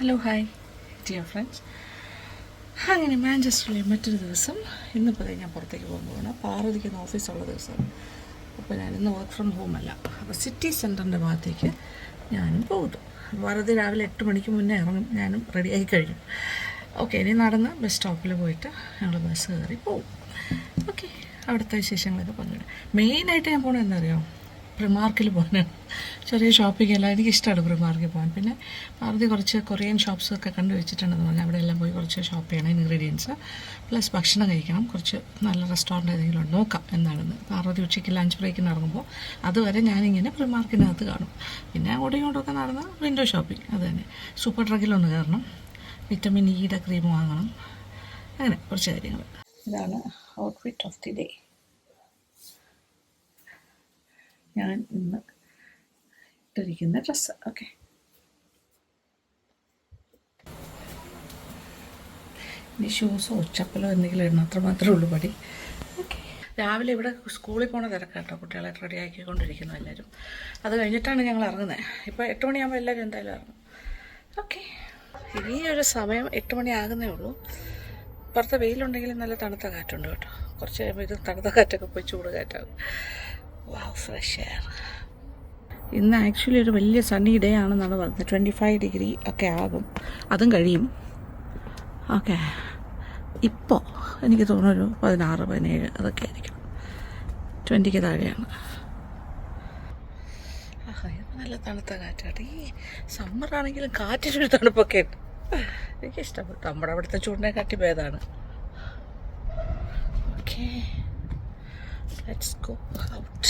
Hello hi dear friends. അങ്ങനെ മാഞ്ചസ്റ്ററിലെ മറ്റൊരു ദിവസം. ഇന്നിപ്പോൾ ഞാൻ പുറത്തേക്ക് പോകുമ്പോഴാണ് പാർവതിക്കുന്ന ഓഫീസുള്ള ദിവസം. അപ്പോൾ ഞാനിന്ന് വർക്ക് ഫ്രം ഹോം അല്ല, അപ്പോൾ സിറ്റി സെൻറ്ററിൻ്റെ ഭാഗത്തേക്ക് ഞാനും പോകുന്നു. പാർവതി രാവിലെ 8 മണിക്ക് മുന്നേ ഇറങ്ങും, ഞാനും റെഡിയായി കഴിഞ്ഞു. ഓക്കെ, ഇനി നടന്ന് ബസ് സ്റ്റോപ്പിൽ പോയിട്ട് ഞങ്ങൾ ബസ് കയറി പോകും. ഓക്കെ, അവിടുത്തെ വിശേഷങ്ങളൊക്കെ പങ്കിടും. മെയിനായിട്ട് ഞാൻ പോകണത് എന്താ പ്രിമാർക്കിൽ പോകാനാണ്. ചെറിയ ഷോപ്പിംഗ് എല്ലാം എനിക്കിഷ്ടമാണ് പ്രിമാർക്കിൽ പോകാൻ. പിന്നെ പാർവതി കുറച്ച് കൊറിയൻ ഷോപ്സൊക്കെ കണ്ടു വെച്ചിട്ടുണ്ടെന്ന് പറഞ്ഞാൽ അവിടെ എല്ലാം പോയി കുറച്ച് ഷോപ്പ് ചെയ്യണം, ഇൻഗ്രീഡിയൻസ് പ്ലസ് ഭക്ഷണം കഴിക്കണം. കുറച്ച് നല്ല റെസ്റ്റോറൻറ്റ് ഏതെങ്കിലും ഉണ്ട്, നോക്കാം എന്താണെന്ന്. പാർവതി ഉച്ചയ്ക്ക് ലഞ്ച് ബ്രേക്കിന് ഇറങ്ങുമ്പോൾ അതുവരെ ഞാനിങ്ങനെ പ്രിമാർക്കിനകത്ത് കാണും. പിന്നെ അങ്ങോട്ടും ഇങ്ങോട്ടൊക്കെ നടന്ന് വിൻഡോ ഷോപ്പിംഗ്, അത് തന്നെ. സൂപ്പർ ഡ്രഗിലൊന്ന് കയറണം, വിറ്റമിൻ ഇയുടെ ക്രീം വാങ്ങണം, അങ്ങനെ കുറച്ച് കാര്യങ്ങൾ. ഇതാണ് ഔട്ട്ഫിറ്റ് ഓഫ് ദി ഡേ. ഞാൻ ഇന്ന് ഇട്ടിരിക്കുന്ന ഡ്രസ്സ്. ഓക്കെ, ഇനി ഷൂസോ ചപ്പലോ എന്തെങ്കിലും ഇടണം, അത്ര മാത്രമേ ഉള്ളൂ പടി. ഓക്കെ, രാവിലെ ഇവിടെ സ്കൂളിൽ പോണ തിരക്കാട്ടോ, കുട്ടികളെ റെഡി ആക്കിക്കൊണ്ടിരിക്കുന്നു എല്ലാവരും. അത് കഴിഞ്ഞിട്ടാണ് ഞങ്ങൾ ഇറങ്ങുന്നത്. ഇപ്പോൾ 8 മണിയാകുമ്പോൾ എല്ലാവരും എന്തായാലും ഇറങ്ങും. ഓക്കെ, ഈ ഒരു സമയം 8 മണി ആകുന്നേ ഉള്ളൂ. പുറത്ത് വെയിലുണ്ടെങ്കിലും നല്ല തണുത്ത കാറ്റുണ്ട് കേട്ടോ. കുറച്ച് കഴിയുമ്പോൾ ഇത് തണുത്ത കാറ്റൊക്കെ പോയി ചൂട് കാറ്റാകും. വാവ്, ഫ്രഷ് എയർ. ഇന്ന് ആക്ച്വലി ഒരു വലിയ സണ്ണി ഡേ ആണെന്നാണ് പറഞ്ഞത്. 25 ഡിഗ്രി ഒക്കെ ആകും, അതും കഴിയും. ഓക്കെ, ഇപ്പോൾ എനിക്ക് തോന്നുന്നൊരു 16-17 അതൊക്കെ ആയിരിക്കും. 20ക്ക് താഴെയാണ്. ആഹാ, ഇത് നല്ല തണുത്ത കാറ്റാണ്. ഈ സമ്മറാണെങ്കിലും കാറ്റിനൊരു തണുപ്പൊക്കെ ഉണ്ട്. എനിക്കിഷ്ടപ്പെട്ടു. നമ്മുടെ അവിടുത്തെ ചൂടിനെ കാട്ടി ഭേദമാണ്. Okay, let's go out.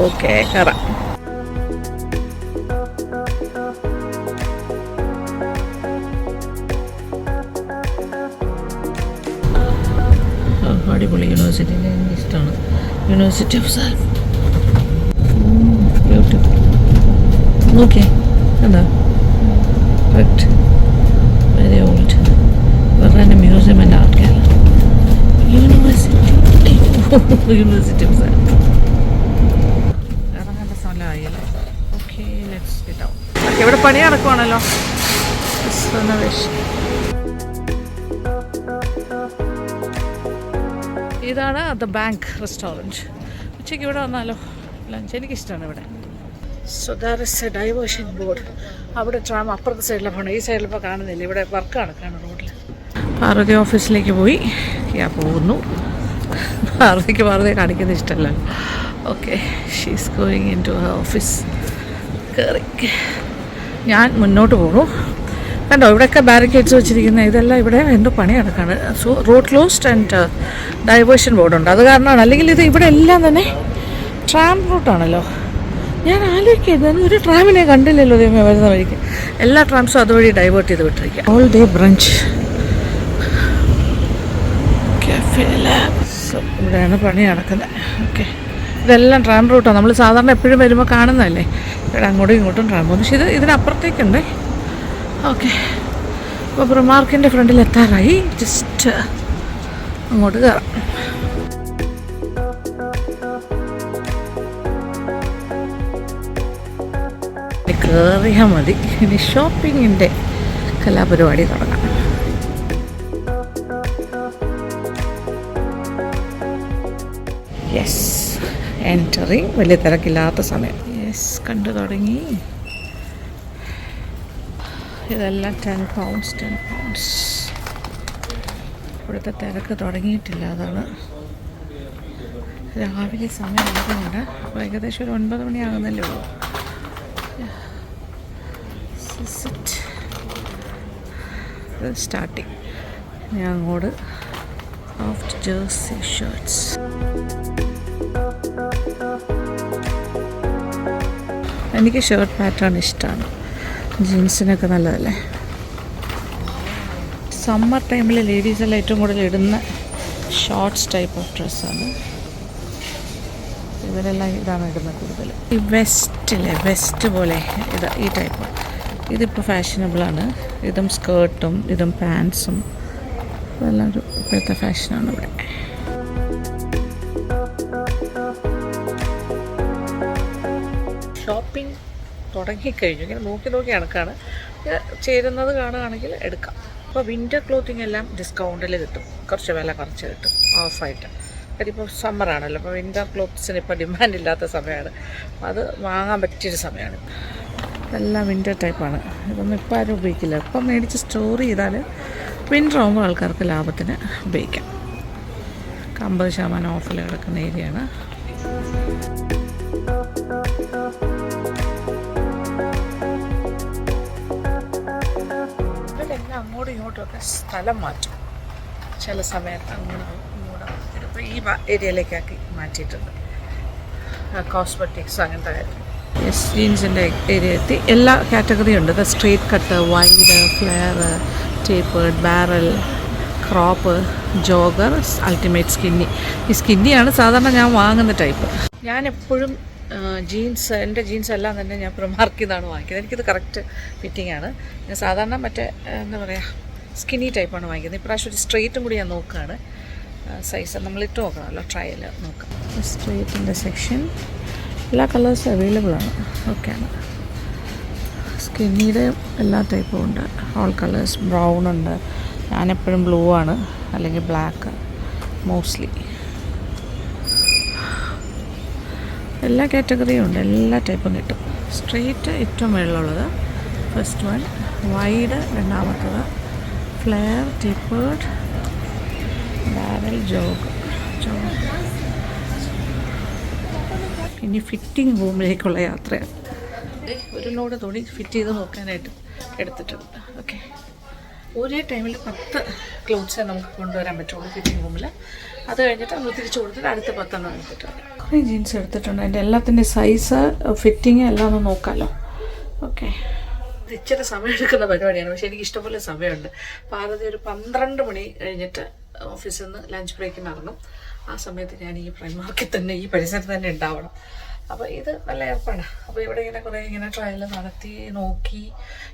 Okay, കറ അടിപൊളി യൂണിവേഴ്സിറ്റിയിലെ ഇഷ്ടമാണ്. യൂണിവേഴ്സിറ്റി ഓഫ് സാൽം. ഓക്കെ, എന്താ കറക്റ്റ്, വെരി ഓൾഡ്. വേറെ museum and art gallery. University of സാൽം. ഇറങ്ങേണ്ട സ്ഥലമായല്ലേ. Okay, let's get out. Okay, ഇവിടെ പണി നടക്കുവാണല്ലോ. ഇതാണ് ദ ബാങ്ക് റെസ്റ്റോറൻറ്റ്. ഉച്ചയ്ക്ക് ഇവിടെ വന്നാലോ ലഞ്ച്? എനിക്കിഷ്ടമാണ് ഇവിടെ. So Dar is A diversion board. അവിടെ ട്രാം അപ്പുറത്തെ സൈഡിലെ പോകണം, ഈ സൈഡിലിപ്പോൾ കാണുന്നില്ല. ഇവിടെ വർക്ക് നടക്കുകയാണ് റോഡിൽ. പാർവതി ഓഫീസിലേക്ക് പോയി പോകുന്നു. പാർവതിയെ കാണിക്കുന്ന ഇഷ്ടമല്ല. Okay, she's going in to her office. കയറി ഞാൻ മുന്നോട്ട് പോകുന്നു. കണ്ടോ, ഇവിടെയൊക്കെ ബാരിക്കേഡ്സ് വെച്ചിരിക്കുന്നത്. ഇതെല്ലാം ഇവിടെ എന്തോ പണി നടക്കാണ്. So road closed and diversion ബോർഡുണ്ട്, അത് കാരണമാണ്. അല്ലെങ്കിൽ ഇത് ഇവിടെ എല്ലാം തന്നെ ട്രാം റൂട്ടാണല്ലോ. ഞാൻ ആലോചിക്കുന്നത് ഒരു ട്രാമിനെ കണ്ടില്ലല്ലോ ദൈവമേ വരുന്ന വഴിക്ക്. എല്ലാ ട്രാംസും അതുവഴി ഡൈവേർട്ട് ചെയ്ത് വിട്ടിരിക്കുക. ഓൾ ഡേ ബ്രഞ്ച് സോ ഇവിടെയാണ് പണി നടക്കുന്നത്. ഓക്കെ, ഇതെല്ലാം ട്രാം റൂട്ടാണ്. നമ്മൾ സാധാരണ എപ്പോഴും വരുമ്പോൾ കാണുന്നതല്ലേ. ഇവിടെ അങ്ങോട്ടും ഇങ്ങോട്ടും ട്രാം പോകുന്നു. പക്ഷേ ഇതിനപ്പുറത്തേക്കുണ്ട്. ഓക്കെ, അപ്പോൾ പ്രിമാർക്കിൻ്റെ ഫ്രണ്ടിൽ എത്താറായി. ജസ്റ്റ് അങ്ങോട്ട് കയറാം. കയറിയാൽ മതി. ഇനി ഷോപ്പിങ്ങിൻ്റെ കലാപരിപാടി തുടങ്ങാം. Yes, entering. വലിയ തിരക്കില്ലാത്ത സമയം. യെസ്, കണ്ടു തുടങ്ങി. ഇതെല്ലാം 10 pounds. ഇവിടുത്തെ തിരക്ക് തുടങ്ങിയിട്ടില്ല, അതാണ്. രാവിലെ സമയം ആയതുകൊണ്ട് ഏകദേശം ഒരു 9 മണിയാകുന്നല്ലേ ഉള്ളൂ. സ്റ്റാർട്ടിങ്. ഞാൻ അങ്ങോട്ട് സോഫ്റ്റ് ജേഴ്സി ഷർട്ട്സ്. എനിക്ക് ഷർട്ട് പാറ്റേൺ ഇഷ്ടമാണ്. ജീൻസിനൊക്കെ നല്ലതല്ലേ. സമ്മർ ടൈമിൽ ലേഡീസെല്ലാം ഏറ്റവും കൂടുതൽ ഇടുന്ന ഷോർട്ട്സ് ടൈപ്പ് ഓഫ് ഡ്രസ്സാണ്. ഇവരെല്ലാം ഇതാണ് ഇടുന്നത് കൂടുതൽ. ഈ വെസ്റ്റ് പോലെ ഈ ടൈപ്പ് ഇതിപ്പോൾ ഫാഷനബിളാണ്. ഇതും സ്കേർട്ടും ഇതും പാൻസും ഇതെല്ലാം ഒരു ഇപ്പോഴത്തെ ഫാഷനാണ് ഇവിടെ. ഷോപ്പിംഗ് തുടങ്ങിക്കഴിഞ്ഞു. ഇങ്ങനെ നോക്കി നടക്കുകയാണ്. ചേരുന്നത് കാണുകയാണെങ്കിൽ എടുക്കാം. അപ്പോൾ വിൻ്റർ ക്ലോത്തിങ് എല്ലാം ഡിസ്കൗണ്ടിൽ കിട്ടും, കുറച്ച് വില കുറച്ച് കിട്ടും, ഓഫായിട്ട്. അതിപ്പോൾ സമ്മറാണല്ലോ, അപ്പോൾ വിൻ്റർ ക്ലോത്ത്സിന് ഇപ്പോൾ ഡിമാൻഡ് ഇല്ലാത്ത സമയമാണ്. അത് വാങ്ങാൻ പറ്റിയൊരു സമയമാണ്. ഇതെല്ലാം വിൻ്റർ ടൈപ്പാണ്. ഇതൊന്നും ഇപ്പോൾ ആരും ഉപയോഗിക്കില്ല. ഇപ്പം മേടിച്ച് സ്റ്റോർ ചെയ്താൽ വിൻ്റർ ആകുമ്പോൾ ആൾക്കാർക്ക് ലാഭത്തിന് ഉപയോഗിക്കാം. 50% ഓഫിൽ കിടക്കുന്ന ഏരിയയാണ്. ഇവരെല്ലാം അങ്ങോട്ടും ഇങ്ങോട്ടുമൊക്കെ സ്ഥലം മാറ്റും. ചില സമയത്ത് അങ്ങോട്ടും ഇപ്പോൾ ഈ ഏരിയയിലേക്കാക്കി മാറ്റിയിട്ടുണ്ട്. കോസ്മെറ്റിക്സ് അങ്ങനത്തെ കാര്യം. ജീൻസിൻ്റെ ഏരിയ എത്തി. എല്ലാ കാറ്റഗറിയും ഉണ്ട്. Straight cut, wide, flare, tapered, barrel, crop, jogger, ultimate skinny. ഈ സ്കിന്നിയാണ് സാധാരണ ഞാൻ വാങ്ങുന്ന ടൈപ്പ്. ഞാൻ എപ്പോഴും ജീൻസ്, എൻ്റെ ജീൻസ് എല്ലാം തന്നെ ഞാൻ പ്രമാർക്കിൽ നിന്നാണ് വാങ്ങിക്കുന്നത്. എനിക്കിത് കറക്റ്റ് ഫിറ്റിംഗ് ആണ്. ഞാൻ സാധാരണ മറ്റേ എന്താ പറയുക സ്കിന്നി ടൈപ്പാണ് വാങ്ങിക്കുന്നത്. ഇപ്രാവശ്യം ഒരു സ്ട്രെയിറ്റും കൂടി ഞാൻ നോക്കുകയാണ്. സൈസ് നമ്മളിട്ട് നോക്കണമല്ലോ, ട്രയൽ നോക്കാം. സ്ട്രെയിറ്റിൻ്റെ സെക്ഷൻ എല്ലാ കളേഴ്സും അവൈലബിളാണ്. ഓക്കെയാണ്. സ്കിന്നിയുടെ എല്ലാ ടൈപ്പും ഉണ്ട്. All colours. ബ്രൗൺ ഉണ്ട്. ഞാനെപ്പോഴും ബ്ലൂ ആണ്, അല്ലെങ്കിൽ ബ്ലാക്ക് മോസ്റ്റ്ലി. എല്ലാ കാറ്റഗറിയും ഉണ്ട്. എല്ലാ ടൈപ്പും കിട്ടും. സ്ട്രെയിറ്റ് ഏറ്റവും മുകളിലുള്ളത്, ഫസ്റ്റ് വൺ. വൈഡ് രണ്ടാമത്തത്. Flare, tapered, barrel, jog. ഇനി ഫിറ്റിംഗ് റൂമിലേക്കുള്ള യാത്രയാണ്. ഒരു ലോഡ് തുണി ഫിറ്റ് ചെയ്ത് നോക്കാനായിട്ട് എടുത്തിട്ടുണ്ട്. ഓക്കെ, ഒരേ ടൈമിൽ 10 ക്ലോത്ത്സേ നമുക്ക് കൊണ്ടുവരാൻ പറ്റുള്ളൂ ഫിറ്റിംഗ് റൂമിൽ. അത് കഴിഞ്ഞിട്ട് നമ്മൾ തിരിച്ചു കൊടുത്തിട്ട് അടുത്ത 10 എടുത്തിട്ടുണ്ട്. കുറേ ജീൻസ് എടുത്തിട്ടുണ്ട്. അതിൻ്റെ എല്ലാത്തിൻ്റെ സൈസ്, ഫിറ്റിങ് എല്ലാം ഒന്ന് നോക്കാമല്ലോ. ഓക്കെ, ഇച്ചിരി സമയം എടുക്കുന്ന പരിപാടിയാണ്, പക്ഷേ എനിക്ക് ഇഷ്ടംപോലെ സമയമുണ്ട്. അപ്പോൾ ആദ്യം ഒരു 12 മണി കഴിഞ്ഞിട്ട് ഓഫീസിൽ നിന്ന് ലഞ്ച് ബ്രേക്കിന് ഇറങ്ങും. ആ സമയത്ത് ഞാൻ ഈ പ്രൈമാർക്കിൽ തന്നെ, ഈ പരിസരത്ത് തന്നെ ഉണ്ടാവണം. അപ്പോൾ ഇത് നല്ല ഏർപ്പാണ്. അപ്പോൾ ഇവിടെ ഇങ്ങനെ കുറേ ഇങ്ങനെ ട്രയൽ നടത്തി നോക്കി.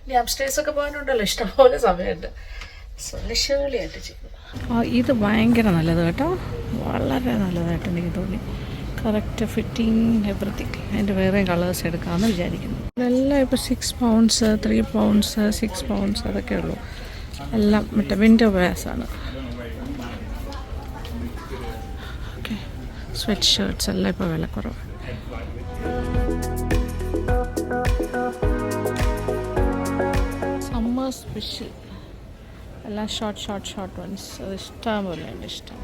ഇനി അപ്സ്റ്റേഴ്സൊക്കെ പോകാനുണ്ടല്ലോ, ഇഷ്ടംപോലെ സമയമുണ്ട്. സോ ലക്ഷേളിയായിട്ട് ചെയ്തു. ഇത് ഭയങ്കര നല്ലത് കേട്ടോ, വളരെ നല്ലതായിട്ട് എനിക്ക് തോന്നി. Correct fitting, everything. അതിൻ്റെ വേറെ കളേഴ്സ് എടുക്കാമെന്ന് വിചാരിക്കുന്നു. ഇതെല്ലാം ഇപ്പോൾ 6 pounds, 3 pounds, 6 pounds അതൊക്കെ ഉള്ളൂ. എല്ലാം മറ്റേ വിൻ്റർ വെയർസാണ്. ഓക്കെ, സ്വെറ്റ് ഷർട്ട്സ് എല്ലാം ഇപ്പോൾ വില കുറവ്. സമ്മർ സ്പെഷ്യൽ എല്ലാം ഷോർട്ട് വൺസ്. അത് ഇഷ്ടം പോലെ ഉണ്ട്, ഇഷ്ടം.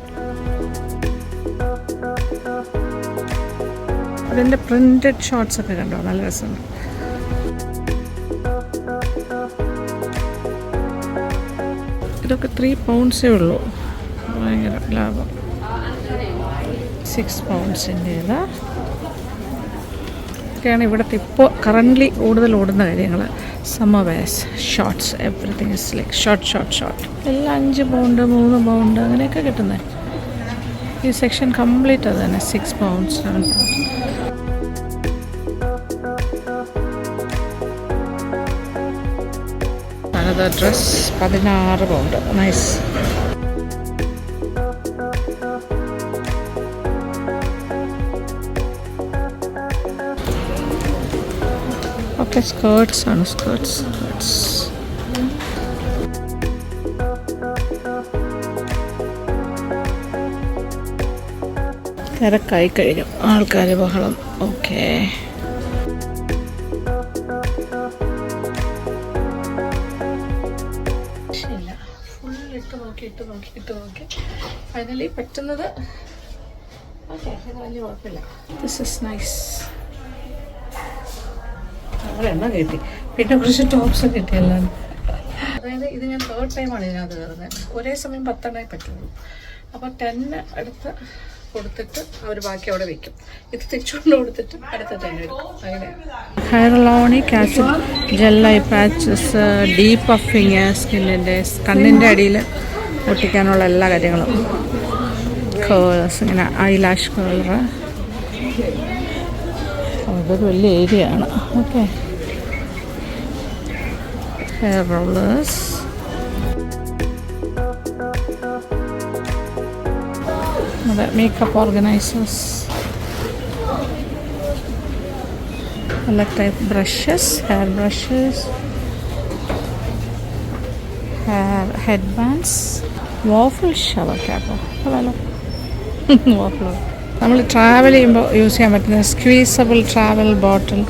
അതിൻ്റെ പ്രിൻറ്റഡ് ഷോർട്ട്സൊക്കെ കണ്ടോ, നല്ല രസമുണ്ട്. ഇതൊക്കെ 3 pounds ഉള്ളൂ. ഭയങ്കര ലാഭം. 6 pounds ഒക്കെയാണ് ഇവിടുത്തെ ഇപ്പോൾ കറൻ്റ്ലി കൂടുതൽ ഓടുന്ന കാര്യങ്ങൾ. Summer wears, shorts, everything is like short. എല്ലാം 5 pound, 3 pound അങ്ങനെയൊക്കെ കിട്ടുന്നത്. ഈ സെക്ഷൻ കംപ്ലീറ്റ് അത് തന്നെ. 6 pounds, 7 pounds. Another dress 16 pound. Nice. ഒക്കെ സ്കേർട്സ് ആണ്. സ്കേർട്സ് തിരക്കായി കഴിഞ്ഞു, ആൾക്കാർ ബഹളം. ഓക്കെ, ഇല്ല, ഫുൾ ഇട്ട് നോക്കി ഫൈനലി പറ്റുന്നത്. ഓക്കെ, ഇത് വലിയ കുഴപ്പമില്ല. This is nice. എണ്ണം കിട്ടി, പിന്നെ കുറച്ച് ടോപ്സ് കിട്ടിയല്ലോ. അതായത് ഇത് ഞാൻ 3rd ടൈമാണ് ഇതിനകത്ത് കയറുന്നത്. ഒരേ സമയം 10 പറ്റുള്ളൂ. അപ്പോൾ 10 എടുത്ത് കൊടുത്തിട്ട് അവർ ബാക്കി അവിടെ വെക്കും. ഇത് തിരിച്ചുകൊണ്ട് കൊടുത്തിട്ട് അടുത്ത തന്നെ എടുക്കും. അങ്ങനെയാണ്. Hyaluronic acid gel eye patches, deep puffing, സ്കിന്നിൻ്റെ കണ്ണിൻ്റെ അടിയിൽ ഒട്ടിക്കാനുള്ള എല്ലാ കാര്യങ്ങളും, കേൾസ്, ഇങ്ങനെ ഐലാഷ് കേളർ. അതൊരു വലിയ ഏരിയ ആണ്. ഓക്കെ, ഹെയർ റോളേഴ്സ്, അതെ, മേക്കപ്പ് ഓർഗനൈസേഴ്സ്, എല്ലാ type brushes, hair brushes, head bands, waffle shower ക്യാപ്പോ അതല്ലോ വാഫിൾ. നമ്മൾ ട്രാവൽ ചെയ്യുമ്പോൾ യൂസ് ചെയ്യാൻ പറ്റുന്ന സ്ക്വീസബിൾ ട്രാവൽ ബോട്ടിൽ,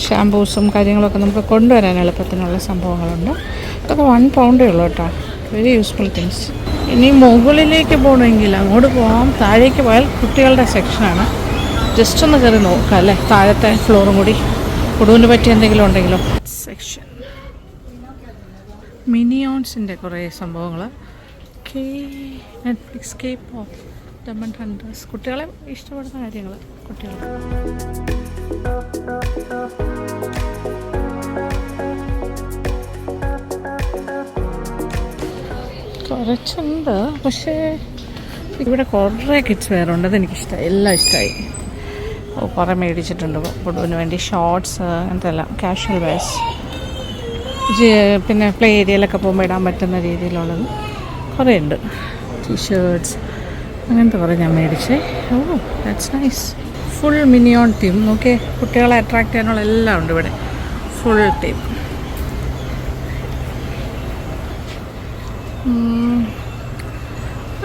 ഷാമ്പൂസും കാര്യങ്ങളൊക്കെ നമുക്ക് കൊണ്ടുവരാൻ എളുപ്പത്തിനുള്ള സംഭവങ്ങളുണ്ട്. ഇതൊക്കെ 1 പൗണ്ടേ ഉള്ളൂ കേട്ടോ. Very useful things. ഇനി മുകളിലേക്ക് പോകണമെങ്കിൽ അങ്ങോട്ട് പോകാം. താഴേക്ക് പോയാൽ കുട്ടികളുടെ സെക്ഷനാണ്. ജസ്റ്റ് ഒന്ന് കയറി നോക്കാം അല്ലേ, താഴത്തെ ഫ്ലോറും കൂടി കുടുവിന് പറ്റിയ എന്തെങ്കിലും ഉണ്ടെങ്കിലോ. സെക്ഷൻ മിനിയോൺസിൻ്റെ കുറേ സംഭവങ്ങൾ. നെറ്റ്ഫ്ലിക്സ്, K-pop, ഡയമൺ ഹണ്ടേഴ്സ്, കുട്ടികളെ ഇഷ്ടപ്പെടുന്ന കാര്യങ്ങൾ. കുട്ടികൾ കുറച്ചുണ്ട്, പക്ഷേ ഇവിടെ കുറേ കിഡ്സ് വെയർ ഉണ്ട്. അതെനിക്കിഷ്ടമായി, എല്ലാം ഇഷ്ടമായി. കുറേ മേടിച്ചിട്ടുണ്ട് പൊടുവിന് വേണ്ടി. ഷോർട്സ്, അങ്ങനത്തെ എല്ലാം കാഷ്വൽ വെയർസ്, പിന്നെ പ്ലേ ഏരിയയിലൊക്കെ പോകുമ്പോൾ ഇടാൻ പറ്റുന്ന രീതിയിലുള്ളത് കുറേ ഉണ്ട്. ടീഷർട്ട്സ് അങ്ങനത്തെ കുറേ ഞാൻ മേടിച്ചേ. ഓ, that's nice. Full minion theme. Okay, കുട്ടികളെ അട്രാക്ട് ചെയ്യാനുള്ള എല്ലാം ഉണ്ട് ഇവിടെ. Full theme.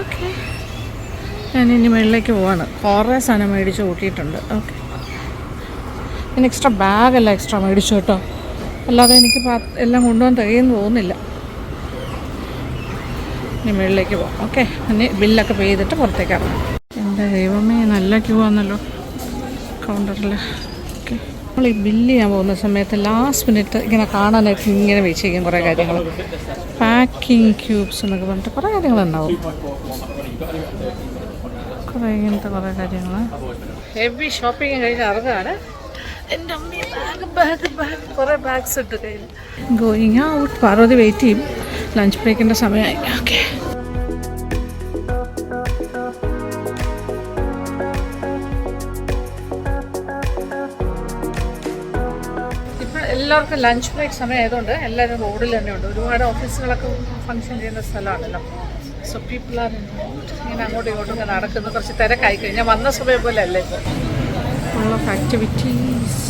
ഓക്കെ, ഞാൻ ഇനി മുകളിലേക്ക് പോവാണ്. കുറേ സാധനം മേടിച്ച് കൂട്ടിയിട്ടുണ്ട്. ഓക്കെ, ഞാൻ എക്സ്ട്രാ ബാഗെല്ലാം എക്സ്ട്രാ മേടിച്ചു കേട്ടോ. അല്ലാതെ എനിക്ക് എല്ലാം കൊണ്ടുപോകാൻ തികയെന്ന് തോന്നുന്നില്ല. ഇനി മുകളിലേക്ക് പോകാം. ഓക്കെ, ഇനി ബില്ലൊക്കെ പേ ചെയ്തിട്ട് പുറത്തേക്ക് ഇറങ്ങാം. എൻ്റെ ദൈവമേ, നല്ല ക്യൂ ആണല്ലോ കൗണ്ടറിൽ. ഓക്കെ, നമ്മൾ ഈ ബില്ല് ചെയ്യാൻ പോകുന്ന സമയത്ത് ലാസ്റ്റ് മിനിറ്റ് ഇങ്ങനെ കാണാനായിട്ട് ഇങ്ങനെ വെച്ചിരിക്കും കുറേ കാര്യങ്ങൾ. പാക്കിംഗ് ക്യൂബ്സ് എന്നൊക്കെ പറഞ്ഞിട്ട് കുറേ കാര്യങ്ങളുണ്ടാവും. കുറേ ഇങ്ങനത്തെ കുറേ കാര്യങ്ങൾ. ഹെവി ഷോപ്പിംഗ് കഴിഞ്ഞ് ഇറങ്ങുകയാണ്. എൻ്റെ അമ്മ ബാഗ് കുറേ ബാഗ്സ് ഇട്ട് കയ്യിൽ. Going out. പാർവതി വെയിറ്റ് ചെയ്യും. ലഞ്ച് ബ്രേക്കിൻ്റെ സമയമായി. ഓക്കെ, ഇപ്പോൾ എല്ലാവർക്കും ലഞ്ച് ബ്രേക്ക് സമയം ആയതുകൊണ്ട് എല്ലാവരും റോഡിൽ തന്നെ ഉണ്ട്. ഒരുപാട് ഓഫീസുകളൊക്കെ ഫങ്ഷൻ ചെയ്യുന്ന സ്ഥലമാണല്ലോ. സോ പീപ്പിൾ ആർ ഇങ്ങനെ അങ്ങോട്ടും ഇങ്ങോട്ടും ഇങ്ങനെ നടക്കുന്നു. കുറച്ച് തിരക്കായി കഴിഞ്ഞാൽ വന്ന സമയം പോലെ അല്ലേ ഇപ്പോൾ. Full of activities.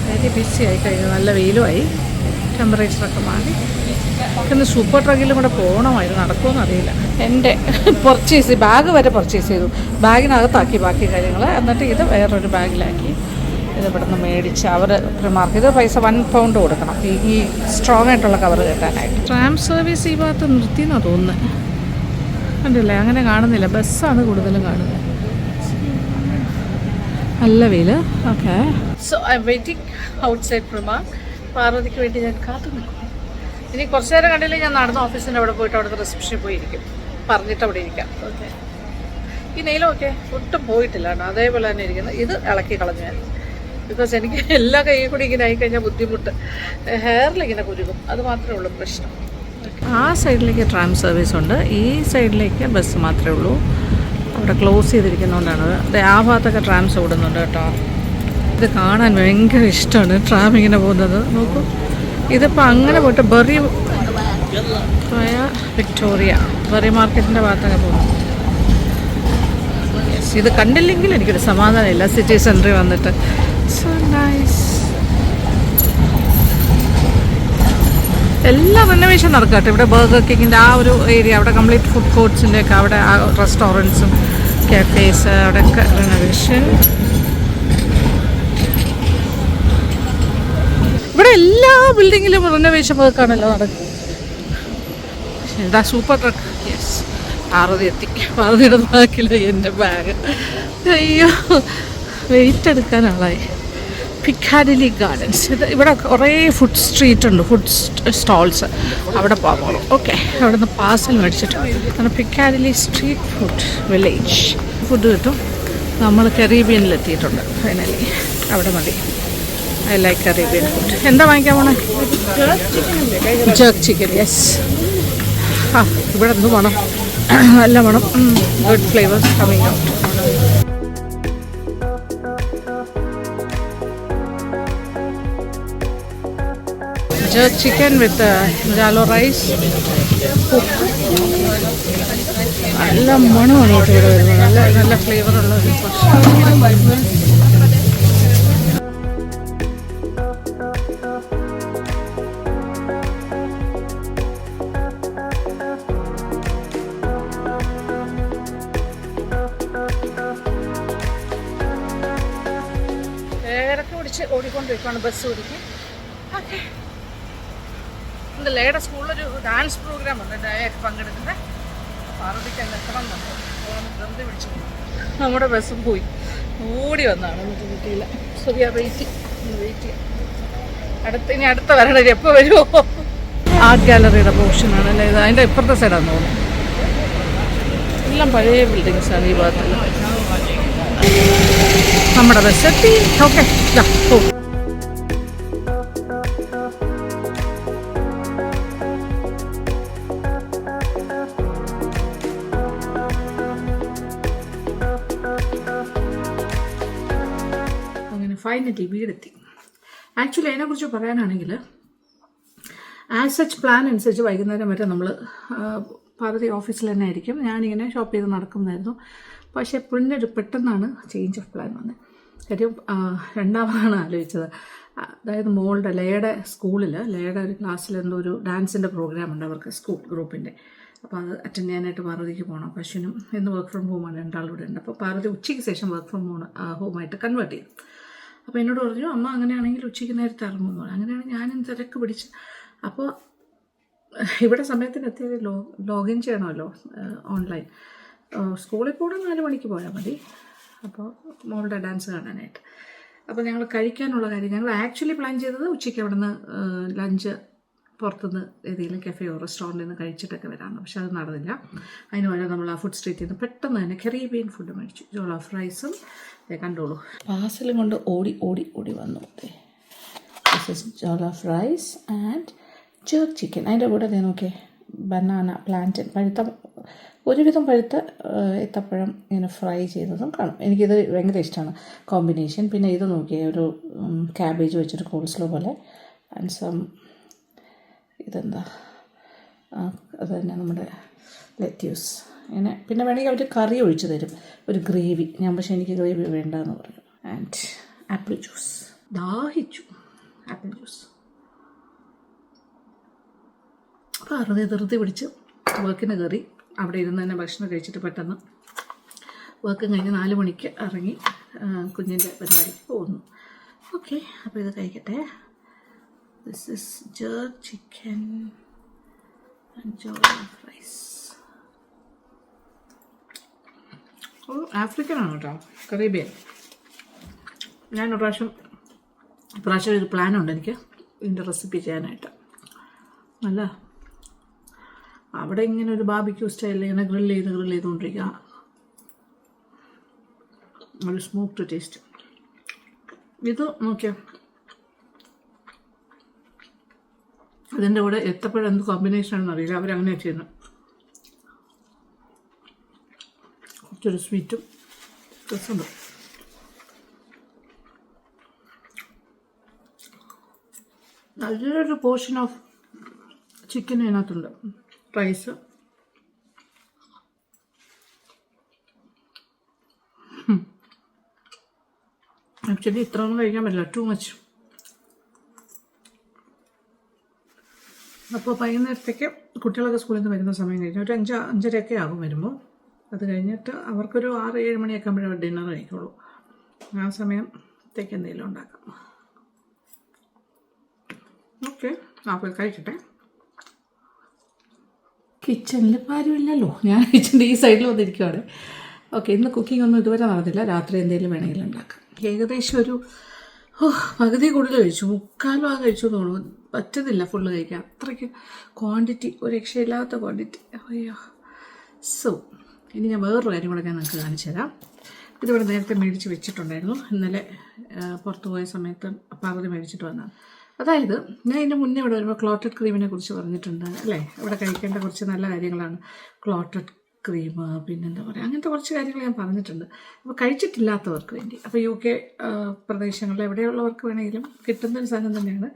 Very busy ആയി കഴിഞ്ഞു. നല്ല വെയിലുമായി, ടെമ്പറേച്ചറൊക്കെ മാറി. ഇന്ന് സൂപ്പർ ട്രക്കിലും കൂടെ പോകണമായിരുന്നു. നടക്കുമെന്ന് അറിയില്ല. എൻ്റെ പർച്ചേസ്, ബാഗ് വരെ പർച്ചേസ് ചെയ്തു. ബാഗിനകത്താക്കി ബാക്കി കാര്യങ്ങൾ. എന്നിട്ട് ഇത് വേറൊരു ബാഗിലാക്കി. ഇത് ഇവിടുന്ന് മേടിച്ച് അവർ റിമാർക്ക് ചെയ്ത് പൈസ 1 പൗണ്ട് കൊടുക്കണം ഈ സ്ട്രോങ് ആയിട്ടുള്ള കവർ കിട്ടാനായിട്ട്. ട്രാം സർവീസ് ഈ ഭാഗത്ത് നിർത്തിയെന്നാണ് തോന്നുന്നത്. കണ്ടില്ലേ, അങ്ങനെ കാണുന്നില്ല. ബസ്സാണ് കൂടുതലും കാണുന്നത്. നല്ല വെയിൽ. Okay, so I'm waiting outside remark. പാർവതിക്ക് വേണ്ടി ഞാൻ കാത്തു നിൽക്കും. ഇനി കുറച്ച് നേരം കണ്ടില്ലേ, ഞാൻ നടന്ന ഓഫീസിൻ്റെ അവിടെ പോയിട്ട് അവിടുത്തെ റിസപ്ഷനിൽ പോയിരിക്കും. പറഞ്ഞിട്ട് അവിടെ ഇരിക്കാം. ഓക്കെ, ഈ നെയിലൊക്കെ ഒട്ടും പോയിട്ടില്ല കേട്ടോ, അതേപോലെ തന്നെ ഇരിക്കുന്നത്. ഇത് ഇളക്കി കളഞ്ഞു ഞാൻ. ബിക്കോസ് എനിക്ക് എല്ലാ കൈയും കൂടി ഇങ്ങനെ ആയിക്കഴിഞ്ഞാൽ ബുദ്ധിമുട്ട്. ഹെയറിലിങ്ങനെ കുരുകും, അത് മാത്രമേ ഉള്ളൂ പ്രശ്നം. ആ സൈഡിലേക്ക് ട്രാം സർവീസ് ഉണ്ട്, ഈ സൈഡിലേക്ക് ബസ് മാത്രമേ ഉള്ളൂ. അവിടെ ക്ലോസ് ചെയ്തിരിക്കുന്നതുകൊണ്ടാണ്. അത് ആ ഭാഗത്തൊക്കെ ട്രാംസ് ഓടുന്നുണ്ട് കേട്ടോ. ഇത് കാണാൻ ഭയങ്കര ഇഷ്ടമാണ്, ട്രാം ഇങ്ങനെ പോകുന്നത്. നോക്കൂ, ഇതിപ്പോൾ അങ്ങനെ പോയിട്ട് ബറി വിക്ടോറിയ ബറി മാർക്കറ്റിൻ്റെ ഭാഗത്തൊക്കെ പോകുന്നു. യെസ്, ഇത് കണ്ടില്ലെങ്കിൽ എനിക്കൊരു സമാധാനമില്ല സിറ്റി സെൻറ്ററിൽ വന്നിട്ട്. So nice. എല്ലാ റിനോവേഷൻ നടക്കട്ടെ ഇവിടെ. ബർഗർ കിങ്ങിൻ്റെ ആ ഒരു ഏരിയ, അവിടെ കംപ്ലീറ്റ് ഫുഡ് കോർട്ട്സിൻ്റെ ഒക്കെ അവിടെ, ആ റെസ്റ്റോറൻറ്റ്സും കഫേസ്, അവിടെയൊക്കെ റിനോവേഷൻ. ഇവിടെ എല്ലാ ബിൽഡിങ്ങിലും റിനോവേഷൻ വർക്കാണല്ലോ നടക്കുന്നത്. ഇതാ സൂപ്പർ ട്രക്ക്. യെസ്, പാർവതി എത്തി. പാർവതിയുടെ ബാക്കിൽ എൻ്റെ ബാഗ്. അയ്യോ, വെയിറ്റ് എടുക്കാൻ ആളായി. Piccadilly gardens. ഇവിടെ കുറേ ഫുഡ് സ്ട്രീറ്റ് ഉണ്ട്, ഫുഡ് സ്റ്റോൾസ്. അവിടെ പോകാൻ ഓക്കെ. അവിടെ നിന്ന് പാർസൽ മേടിച്ചിട്ട് അങ്ങനെ Piccadilly street food village food കിട്ടും. നമ്മൾ കരീബിയനിലെത്തിയിട്ടുണ്ട് ഫൈനലി. അവിടെ മതി. I like Caribbean food. എന്താ വാങ്ങിക്കാൻ പോണേ? ജർക്ക് ചിക്കൻ. യെസ്. ആ ഇവിടെ എന്ത് വേണം? നല്ല വേണം. Good flavours coming out. Jerk chicken with jalo rice. നല്ല മണമാണ് കേട്ടോ ഇവിടെ വരുന്നത്. നല്ല നല്ല ഫ്ലേവറുള്ള ഒരു ഏതൊക്കെ പിടിച്ച് ഓടിക്കൊണ്ടിരിക്കുകയാണ് ബസ് ഓടിക്കും. ഓക്കെ. ലേയുടെ സ്കൂളിലൊരു ഡാൻസ് പ്രോഗ്രാം ഉണ്ട്, ഡയറ്റ് പങ്കെടുക്കുന്നത്. പാർവതിക്ക് അങ്ങ് എത്തണം എന്നുണ്ട്. ധൃതി പിടിച്ചു. നമ്മുടെ ബസ്സും പോയി. ഓടി വന്നാണ്, നമുക്ക് കിട്ടിയില്ല. സോറി, വെയിറ്റ് ചെയ്യാം. ഇനി അടുത്ത വരണ എപ്പോൾ വരുമോ? ആർട്ട് ഗാലറിയുടെ പോർഷനാണ് അല്ലേ ഇത്? അതിൻ്റെ ഇപ്പുറത്തെ സൈഡാണെന്ന് തോന്നുന്നു. എല്ലാം പഴയ ബിൽഡിങ്സാണ് ഈ ഭാഗത്തുള്ള. നമ്മുടെ ബസ് എത്തി. ഓക്കെ, ഇതാ പോകും. ഫൈനലി വീടെത്തി. ആക്ച്വലി അതിനെക്കുറിച്ച് പറയാനാണെങ്കിൽ ആസ് സച്ച് പ്ലാൻ അനുസരിച്ച് വൈകുന്നേരം വരെ നമ്മൾ പാർവതി ഓഫീസിൽ തന്നെ ആയിരിക്കും. ഞാനിങ്ങനെ ഷോപ്പ് ചെയ്ത് നടക്കുന്നതായിരുന്നു. പക്ഷേ പെട്ടെന്നാണ് ചേഞ്ച് ഓഫ് പ്ലാൻ വന്നത്. കാര്യം രണ്ടാമതാണ് ആലോചിച്ചത്. അതായത് മോളുടെ ലേയുടെ സ്കൂളിൽ, ലേയുടെ ഒരു ക്ലാസ്സിൽ എന്തോ ഒരു ഡാൻസിൻ്റെ പ്രോഗ്രാം ഉണ്ട് അവർക്ക്, സ്കൂൾ ഗ്രൂപ്പിൻ്റെ. അപ്പോൾ അത് അറ്റൻഡ് ചെയ്യാനായിട്ട് പാർവതിക്ക് പോകണം. പശുവിനും ഇന്ന് വർക്ക് ഫ്രം ഹോമാണ്, രണ്ടാളിവിടെ ഉണ്ട്. അപ്പോൾ പാർവതി ഉച്ചയ്ക്ക് ശേഷം വർക്ക് ഫ്രം ഹോമായിട്ട് കൺവേർട്ട് ചെയ്തു. അപ്പോൾ എന്നോട് പറഞ്ഞു, അമ്മ അങ്ങനെയാണെങ്കിൽ ഉച്ചയ്ക്ക് നേരത്തെ ഇറങ്ങുമെന്ന് പറഞ്ഞു. അങ്ങനെയാണെങ്കിൽ ഞാനും തിരക്ക് പിടിച്ച്. അപ്പോൾ ഇവിടെ സമയത്തിന് എത്തിയത് ലോഗിൻ ചെയ്യണമല്ലോ ഓൺലൈൻ. സ്കൂളിൽ കൂടെ 4 മണിക്ക് പോയാൽ മതി. അപ്പോൾ മോളുടെ ഡാൻസ് കാണാനായിട്ട്. അപ്പോൾ ഞങ്ങൾ കഴിക്കാനുള്ള കാര്യം ഞങ്ങൾ ആക്ച്വലി പ്ലാൻ ചെയ്തത് ഉച്ചയ്ക്ക് അവിടെ നിന്ന് ലഞ്ച് പുറത്തുനിന്ന് ഏതെങ്കിലും കഫേയോ റെസ്റ്റോറൻറ്റിൽ നിന്ന് കഴിച്ചിട്ടൊക്കെ വരാമെന്ന്. പക്ഷെ അത് നടന്നില്ല. അതിന് പകരം നമ്മൾ ആ ഫുഡ് സ്ട്രീറ്റിൽ നിന്ന് പെട്ടെന്ന് തന്നെ കരീബിയൻ ഫുഡ് മേടിച്ചു. ജോളോഫ് റൈസും കണ്ടോളൂ, പാർസലും കൊണ്ട് ഓടി വന്നു. This is jollof rice and jerk chicken. അതിൻ്റെ കൂടെ നോക്കിയേ, ബനാന, പ്ലാന്റൻ, ഒരുവിധം പഴുത്ത ഏത്തപ്പഴം ഇങ്ങനെ ഫ്രൈ ചെയ്തതും കാണും. എനിക്കിത് ഭയങ്കര ഇഷ്ടമാണ് കോമ്പിനേഷൻ. പിന്നെ ഇത് നോക്കിയേ, ഒരു ക്യാബേജ് വെച്ചൊരു കോൾസ്ലോ പോലെ. ആൻഡ് സം ഇതെന്താ, അത് തന്നെ നമ്മുടെ ലെറ്റ്യൂസ്. ഇങ്ങനെ പിന്നെ വേണമെങ്കിൽ അവർ കറി ഒഴിച്ച് തരും, ഒരു ഗ്രേവി. പക്ഷേ എനിക്ക് ഗ്രേവി വേണ്ടെന്ന് പറഞ്ഞു. And apple juice. ദാഹിച്ചു. Apple juice. അപ്പോൾ ധൃതി പിടിച്ച് വർക്കിന് കയറി. അവിടെ ഇരുന്ന് തന്നെ ഭക്ഷണം കഴിച്ചിട്ട് പെട്ടെന്ന് വർക്ക് കഴിഞ്ഞ് 4 മണിക്ക് ഇറങ്ങി കുഞ്ഞിൻ്റെ പരിപാടിക്ക് പോകുന്നു. ഓക്കെ, അപ്പോൾ ഇത് കഴിക്കട്ടെ. This is jerk chicken and jollof rice. ആഫ്രിക്കനാണ് കേട്ടോ, കറീബിയൻ. ഞാൻ ഇപ്രാവശ്യം ഒരു പ്ലാനുണ്ട് എനിക്ക് ഇതിൻ്റെ റെസിപ്പി ചെയ്യാനായിട്ട്. നല്ല അവിടെ ഇങ്ങനെ ഒരു ബാർബിക്യൂ സ്റ്റൈലിൽ ഇങ്ങനെ ഗ്രില്ല് ചെയ്തുകൊണ്ടിരിക്കുക. ഒരു സ്മോക്ക്ഡ് ടേസ്റ്റ്. ഇത് നോക്കിയാൽ അതിൻ്റെ കൂടെ എത്തപ്പഴം എന്ത് കോമ്പിനേഷനാണെന്ന് അറിയില്ല, അവരങ്ങനെ ചെയ്യുന്നു. കുറച്ചൊരു സ്വീറ്റും രസമുണ്ട്. നല്ലൊരു പോർഷൻ ഓഫ് ചിക്കൻ അതിനകത്തുണ്ട്. റൈസ് ആക്ച്വലി ഇത്ര ഒന്നും കഴിക്കാൻ പറ്റില്ല, ടു മച്ച്. അപ്പോൾ വൈകുന്നേരത്തേക്ക് കുട്ടികളൊക്കെ സ്കൂളിൽ നിന്ന് വരുന്ന സമയം കഴിഞ്ഞാൽ ഒരു 5-5:30 ആകും വരുമ്പോൾ. അത് കഴിഞ്ഞിട്ട് അവർക്കൊരു 6-7 മണിയൊക്കെ ആകുമ്പോഴേ ഡിന്നർ കഴിക്കുള്ളൂ. ആ സമയത്തേക്ക് എന്തെങ്കിലും ഉണ്ടാക്കാം. ഓക്കെ, അപ്പോൾ കഴിക്കട്ടെ. കിച്ചണിൽ ആരുമില്ലല്ലോ, ഞാൻ കിച്ചൻ്റെ ഈ സൈഡിൽ വന്നിരിക്കുവാണ്. ഓക്കെ, ഇന്ന് കുക്കിംഗ് ഒന്നും ഇതുവരെ നടന്നില്ല. രാത്രി എന്തെങ്കിലും വേണമെങ്കിലും ഉണ്ടാക്കാം. ഏകദേശം ഒരു പകുതി കൂടുതൽ കഴിച്ചു, മുക്കാലും കഴിച്ചു എന്ന് തോന്നുന്നു. പറ്റുന്നില്ല ഫുള്ള് കഴിക്കാൻ, അത്രയ്ക്ക് ക്വാണ്ടിറ്റി, ഒരു രക്ഷയില്ലാത്ത ക്വാണ്ടിറ്റി. അയ്യോ. സോ ഇനി ഞാൻ വേറൊരു കാര്യം കൂടെ ഞാൻ നിങ്ങൾക്ക് കാണിച്ചു തരാം. ഇതിവിടെ നേരത്തെ മേടിച്ച് വെച്ചിട്ടുണ്ടായിരുന്നു. ഇന്നലെ പുറത്തു പോയ സമയത്ത് പാർവതി മേടിച്ചിട്ട് വന്നതാണ്. അതായത് ഞാൻ ഇതിൻ്റെ മുന്നേ ഇവിടെ വരുമ്പോൾ ക്ലോട്ടഡ് ക്രീമിനെ കുറിച്ച് പറഞ്ഞിട്ടുണ്ട് അല്ലേ. ഇവിടെ കഴിക്കേണ്ട കുറച്ച് നല്ല കാര്യങ്ങളാണ് ക്ലോട്ടഡ് ക്രീം, പിന്നെന്താ പറയുക, അങ്ങനത്തെ കുറച്ച് കാര്യങ്ങൾ ഞാൻ പറഞ്ഞിട്ടുണ്ട്. അപ്പോൾ കഴിച്ചിട്ടില്ലാത്തവർക്ക് വേണ്ടി, അപ്പോൾ UK പ്രദേശങ്ങളിൽ എവിടെയുള്ളവർക്ക് വേണമെങ്കിലും കിട്ടുന്നൊരു സാധനം തന്നെയാണ്.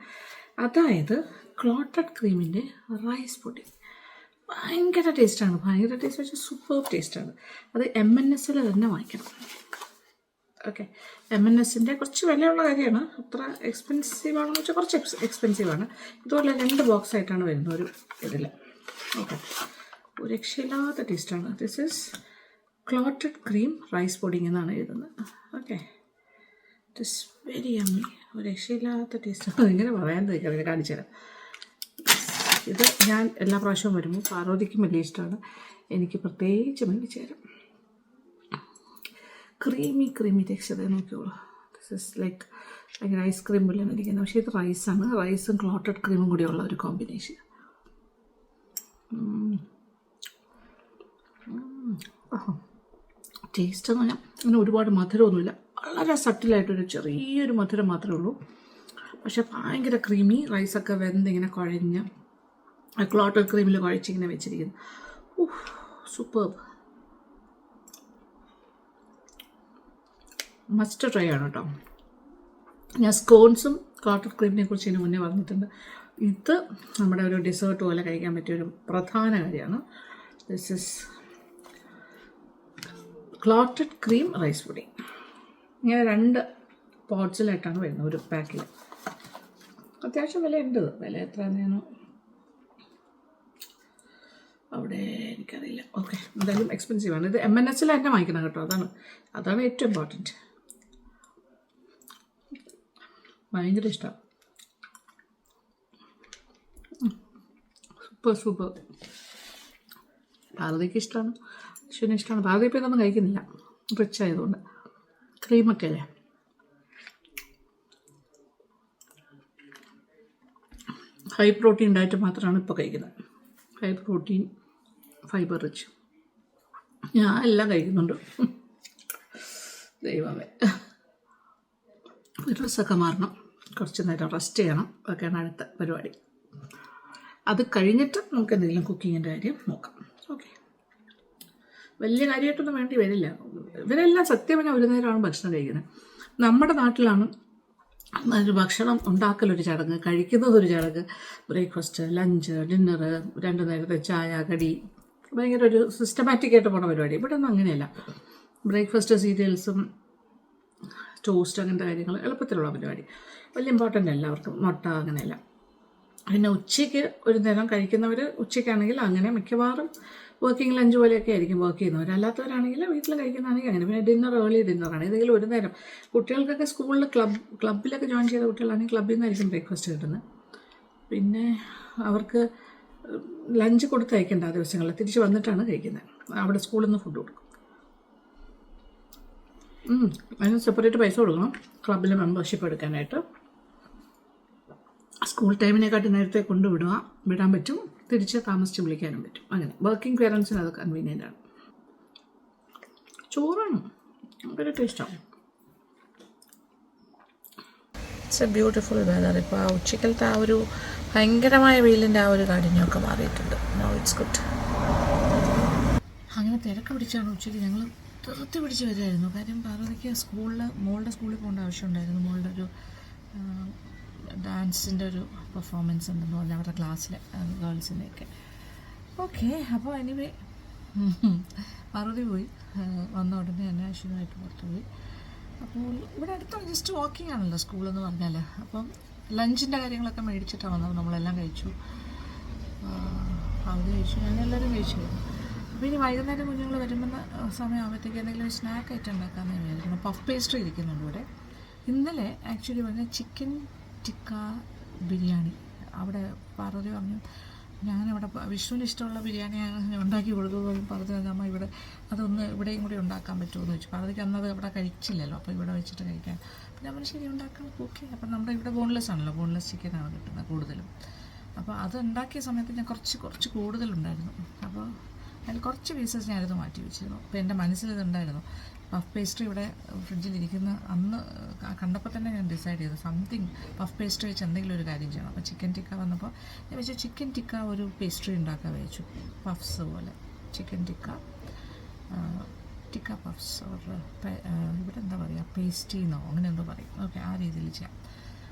അതായത് ക്ലോട്ടഡ് ക്രീമിൻ്റെ റൈസ് പുഡിംഗ് ഭയങ്കര ടേസ്റ്റാണ്. ഭയങ്കര ടേസ്റ്റ് വെച്ചാൽ സൂപ്പർ ടേസ്റ്റാണ്. അത് MNSൽ തന്നെ വാങ്ങിക്കണം. ഓക്കെ, MNSൻ്റെ കുറച്ച് വിലയുള്ള കാര്യമാണ്. അത്ര എക്സ്പെൻസീവ് ആണെന്ന് വെച്ചാൽ കുറച്ച് എക്സ്പെൻസീവാണ്. ഇതുപോലെ 2 ബോക്സ് ആയിട്ടാണ് വരുന്നത് ഒരു ഇതിൽ. ഓക്കെ, ഒരു രക്ഷയില്ലാത്ത ടേസ്റ്റാണ്. This is clotted cream rice pudding എന്നാണ് എഴുതുന്നത്. Okay, it is very yummy. ഒരു രക്ഷയില്ലാത്ത ടേസ്റ്റാണ്. ഇങ്ങനെ പറയാൻ തയ്ക്കാറില്ല, കാണിച്ചു തരാം. ഇത് ഞാൻ എല്ലാ പ്രാവശ്യവും വരുമ്പോൾ പാർവതിക്കും വലിയ ഇഷ്ടമാണ്, എനിക്ക് പ്രത്യേകിച്ച് മേടിച്ചു തരും. ക്രീമി ടെക്സ്ചർ നോക്കിയോളൂ. ദിസ് ഇസ് ലൈക്ക് ഭയങ്കര ഐസ്ക്രീം പോലെ ഇരിക്കുന്നത്. പക്ഷേ ഇത് റൈസാണ്. റൈസും ക്ലോട്ടഡ് ക്രീമും കൂടിയുള്ള ഒരു കോമ്പിനേഷൻ. ടേസ്റ്റ് എന്ന് പറഞ്ഞാൽ അങ്ങനെ ഒരുപാട് മധുരമൊന്നുമില്ല, വളരെ സട്ടിലായിട്ടൊരു ചെറിയൊരു മധുരം മാത്രമേ ഉള്ളൂ. പക്ഷെ ഭയങ്കര ക്രീമി. റൈസൊക്കെ വെന്തിങ്ങനെ കുഴഞ്ഞ് ക്ലോട്ടഡ് ക്രീമിൽ കുഴച്ചിങ്ങനെ വെച്ചിരിക്കുന്നു. സൂപ്പർ. മസ്റ്റ് ട്രൈ ആണ് കേട്ടോ. ഞാൻ സ്കോൺസും ക്ലോട്ടഡ് ക്രീമിനെ കുറിച്ച് ഇതിന് മുന്നേ പറഞ്ഞിട്ടുണ്ട്. ഇത് നമ്മുടെ ഒരു ഡെസേർട്ട് പോലെ കഴിക്കാൻ പറ്റിയൊരു പ്രധാന കാര്യമാണ്. This is clotted cream rice pudding. ഇങ്ങനെ 2 പോട്ട്സിലായിട്ടാണ് വരുന്നത് ഒരു പാക്കിൽ. അത്യാവശ്യം വില ഉണ്ട്. വില എത്രയാണെന്ന് അവിടെ എനിക്കറിയില്ല. ഓക്കെ, എന്തായാലും എക്സ്പെൻസീവാണ്. ഇത് MNSൽ തന്നെ വാങ്ങിക്കണം കേട്ടോ. അതാണ് ഏറ്റവും ഇമ്പോർട്ടൻറ്റ്. ഭയങ്കര ഇഷ്ടമാണ്. സൂപ്പർ. പാർവതിക്ക് ഇഷ്ടമാണ്, അശ്വിന് ഇഷ്ടമാണ്. പാർവതി ഇപ്പോൾ ഇതൊന്നും കഴിക്കുന്നില്ല, റിച്ച് ആയതുകൊണ്ട്. ക്രീമൊക്കെ അല്ലേ. ഹൈ പ്രോട്ടീൻ ഡയറ്റ് മാത്രമാണ് ഇപ്പോൾ കഴിക്കുന്നത്. High protein, fibre rich. ഞാൻ എല്ലാം കഴിക്കുന്നുണ്ട്. ദൈവമേ. ഡ്രസ്സൊക്കെ മാറണം, കുറച്ച് നേരം റെസ്റ്റ് ചെയ്യണം. ഒക്കെയാണ് അടുത്ത പരിപാടി. അത് കഴിഞ്ഞിട്ട് നമുക്ക് എന്തെങ്കിലും കുക്കിങ്ങിൻ്റെ കാര്യം നോക്കാം. ഓക്കെ, വലിയ കാര്യമായിട്ടൊന്നും വേണ്ടി വരില്ല. ഇവരെല്ലാം സത്യം പറഞ്ഞാൽ ഒരു നേരമാണ് ഭക്ഷണം കഴിക്കുന്നത്. നമ്മുടെ നാട്ടിലാണ് ഒരു ഭക്ഷണം ഉണ്ടാക്കലൊരു ചടങ്ങ്, കഴിക്കുന്നതൊരു ചടങ്ങ്. ബ്രേക്ക്ഫാസ്റ്റ്, ലഞ്ച്, ഡിന്നറ്, 2 നേരത്തെ ചായ, കടി, ഭയങ്കര ഒരു സിസ്റ്റമാറ്റിക്കായിട്ട് പോണ പരിപാടി. ഇവിടെ ഒന്നും അങ്ങനെയല്ല. ബ്രേക്ക്ഫാസ്റ്റ്, സീരിയൽസും ടോസ്റ്റ്, അങ്ങനത്തെ കാര്യങ്ങൾ എളുപ്പത്തിലുള്ള പരിപാടി. വലിയ ഇമ്പോർട്ടൻ്റ് അല്ല അവർക്ക്. മുട്ട അങ്ങനെയല്ല. പിന്നെ ഉച്ചയ്ക്ക് ഒരു നേരം കഴിക്കുന്നവർ ഉച്ചയ്ക്കാണെങ്കിൽ അങ്ങനെ മിക്കവാറും വർക്കിംഗ് ലഞ്ച് പോലെയൊക്കെ ആയിരിക്കും വർക്ക് ചെയ്യുന്നവർ. അല്ലാത്തവരാണെങ്കിൽ വീട്ടിൽ കഴിക്കുന്നതാണെങ്കിൽ അങ്ങനെ. പിന്നെ ഡിന്നർ, ഏർലി ഡിന്നറാണ്. ഏതെങ്കിലും ഒരു നേരം. കുട്ടികൾക്കൊക്കെ സ്കൂളിൽ ക്ലബ്ബിലൊക്കെ ജോയിൻ ചെയ്ത കുട്ടികളാണെങ്കിൽ ക്ലബ്ബിൽ നിന്നായിരിക്കും ബ്രേക്ക്ഫാസ്റ്റ് കിട്ടുന്നത്. പിന്നെ അവർക്ക് ലഞ്ച് കൊടുത്തയക്കേണ്ട ദിവസങ്ങളിൽ തിരിച്ച് വന്നിട്ടാണ് കഴിക്കുന്നത്. അവിടെ സ്കൂളിൽ നിന്ന് ഫുഡ് കൊടുക്കും. അതിന് സെപ്പറേറ്റ് പൈസ കൊടുക്കണം ക്ലബ്ബിൽ മെമ്പർഷിപ്പ് എടുക്കാനായിട്ട്. സ്കൂൾ ടൈമിനെക്കാട്ടി നേരത്തെ വിടാൻ പറ്റും, തിരിച്ച് താമസിച്ച് വിളിക്കാനും പറ്റും. അങ്ങനെ വർക്കിംഗ് പേരൻസിന് അത് കൺവീനിയൻ്റ് ആണ്. ചോറാണ് ഭയങ്കര ടേസ്റ്റാണ്. It's a beautiful weather. ഇപ്പോൾ ആ ഉച്ചക്കലത്തെ ആ ഒരു ഭയങ്കരമായ വെയിലിൻ്റെ ആ ഒരു കാഠിന്യമൊക്കെ മാറിയിട്ടുണ്ട്. No it's good. അങ്ങനെ തിരക്ക് പിടിച്ചാണ് ഉച്ചയ്ക്ക് ഞങ്ങൾ ധൃതി പിടിച്ച് വരുമായിരുന്നു. കാര്യം പാർവതിക്ക് മോളുടെ സ്കൂളിൽ പോകേണ്ട ആവശ്യമുണ്ടായിരുന്നു. മോളുടെ ഒരു ഡാൻസിൻ്റെ ഒരു പെർഫോമൻസ് ഉണ്ടെന്ന് പറഞ്ഞാൽ അവരുടെ ക്ലാസ്സിലെ ഗേൾസിൻ്റെയൊക്കെ. ഓക്കെ, അപ്പോൾ എനിവേ പാർവതി പോയി. വന്ന ഉടനെ തന്നെ അശ്വിനുമായിട്ട് പുറത്ത് പോയി. അപ്പോൾ ഇവിടെ അടുത്താണ്, ജസ്റ്റ് വാക്കിംഗ് ആണല്ലോ സ്കൂളെന്ന് പറഞ്ഞാൽ. അപ്പം ലഞ്ചിൻ്റെ കാര്യങ്ങളൊക്കെ മേടിച്ചിട്ടാണ് വന്നത്. നമ്മളെല്ലാം കഴിച്ചു. പാർവതി കഴിച്ചു, ഞാനെല്ലാവരും കഴിച്ചു. അപ്പോൾ ഇനി വൈകുന്നേരം കുഞ്ഞുങ്ങൾ വരുമ്പോൾ സമയമാകുമ്പോഴത്തേക്ക് എന്തെങ്കിലും ഒരു സ്നാക്ക് ഐറ്റം ഉണ്ടാക്കാമെന്ന് വിചാരിക്കണം. പഫ് പേസ്ട്രി ഇരിക്കുന്നുണ്ട് ഇവിടെ. ഇന്നലെ ആക്ച്വലി പറഞ്ഞാൽ ചിക്കൻ ടിക്ക ബിരിയാണി അവിടെ പാർവതി പറഞ്ഞു, ഞാനവിടെ വിഷ്ണുവിന് ഇഷ്ടമുള്ള ബിരിയാണിയാണ് ഉണ്ടാക്കി കൊടുക്കുന്നത്. പറഞ്ഞു അമ്മ ഇവിടെ അതൊന്ന് ഇവിടെയും കൂടി ഉണ്ടാക്കാൻ പറ്റുമോ എന്ന് ചോദിച്ചു. പാർവതിക്ക് അന്നത് അവിടെ കഴിച്ചില്ലല്ലോ, അപ്പോൾ ഇവിടെ വെച്ചിട്ട് കഴിക്കാൻ ഞാൻ പറഞ്ഞു ശരി ഉണ്ടാക്കാം, ഓക്കെ. അപ്പം നമ്മുടെ ഇവിടെ ബോൺലെസ് ആണല്ലോ, ബോൺലെസ് ചിക്കനാണ് കിട്ടുന്നത് കൂടുതലും. അപ്പോൾ അത് ഉണ്ടാക്കിയ സമയത്ത് ഞാൻ കുറച്ച് കൂടുതലുണ്ടായിരുന്നു. അപ്പോൾ അതിൽ കുറച്ച് പീസസ് ഞാനിത് മാറ്റി വെച്ചിരുന്നു. അപ്പോൾ എൻ്റെ മനസ്സിലിതുണ്ടായിരുന്നു. പഫ് പേസ്ട്രി ഇവിടെ ഫ്രിഡ്ജിലിരിക്കുന്ന അന്ന് കണ്ടപ്പോൾ തന്നെ ഞാൻ ഡിസൈഡ് ചെയ്തു സംതിങ് പഫ് പേസ്ട്രി വെച്ച് എന്തെങ്കിലും ഒരു കാര്യം ചെയ്യണം. അപ്പോൾ ചിക്കൻ ടിക്ക വന്നപ്പോൾ ഞാൻ വെച്ചു ചിക്കൻ ടിക്ക ഒരു പേസ്ട്രി ഉണ്ടാക്കാൻ വെച്ചു, പഫ്സ് പോലെ ചിക്കൻ ടിക്ക പഫ്സ് ഇവിടെ എന്താ പറയുക പേസ്ട്രിന്നോ അങ്ങനെ എന്തോ പറയും. ഓക്കെ, ആ രീതിയിൽ ചെയ്യാം.